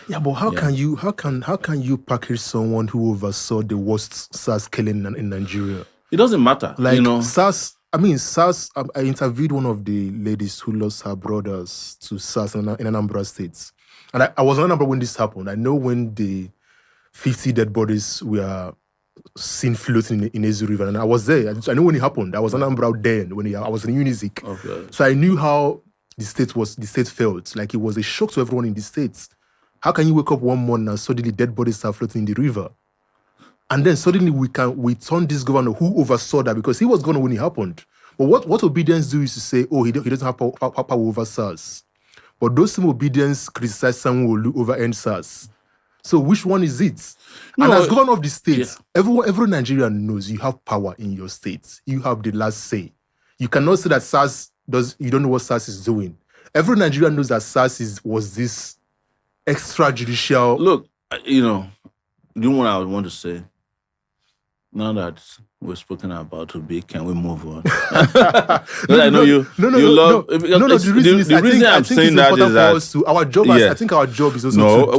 Yeah, but how can you package someone who oversaw the worst SARS killing in Nigeria? It doesn't matter. Like SARS. I mean, SARS. I interviewed one of the ladies who lost her brothers to SARS in Anambra State, and I was on Anambra when this happened. I know when the 50 dead bodies were seen floating in Ezu River, and I was there. I know when it happened. I was on Anambra then when I was in Unizik. Okay. So I knew how the state felt. Like it was a shock to everyone in the states. How can you wake up one morning and suddenly dead bodies are floating in the river? And then suddenly we turn this governor who oversaw that, because he was governor when it happened. But what obedience do is to say, oh, he doesn't have power over SARS. But those same obedience criticize Sanwo-Olu over NSARS. So which one is it? No, and as governor of the state, every Nigerian knows you have power in your state. You have the last say. You cannot say that SARS you don't know what SARS is doing. Every Nigerian knows that SARS was this extrajudicial. Look, you know what I would want to say? Now that we've spoken about Obi, can we move on? I know you love. No. The reason I'm saying that is that our job. I think our job is also.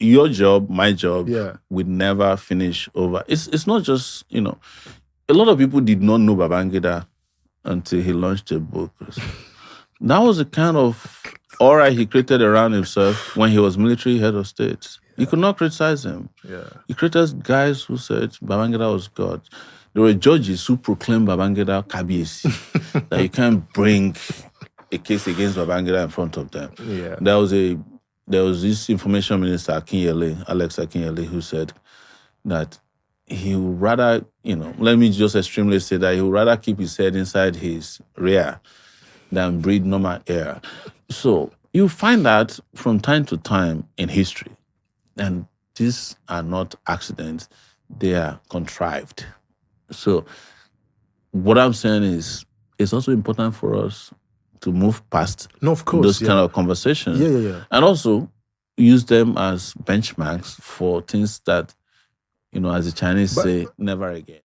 Your job, my job, would never finish over. It's not just a lot of people did not know Babangida until he launched a book. That was the kind of aura he created around himself when he was military head of state. You could not criticize him. Yeah. He created guys who said Babangida was God. There were judges who proclaimed Babangida Kabiesi, that you can't bring a case against Babangida in front of them. Yeah. There was this information minister, Alex Akinyele, who said that he would rather, let me just extremely say that he would rather keep his head inside his rear than breathe normal air. So you find that from time to time in history, and these are not accidents, they are contrived. So what I'm saying is, it's also important for us to move past those kind of conversations. Yeah. And also use them as benchmarks for things that, as the Chinese say, never again.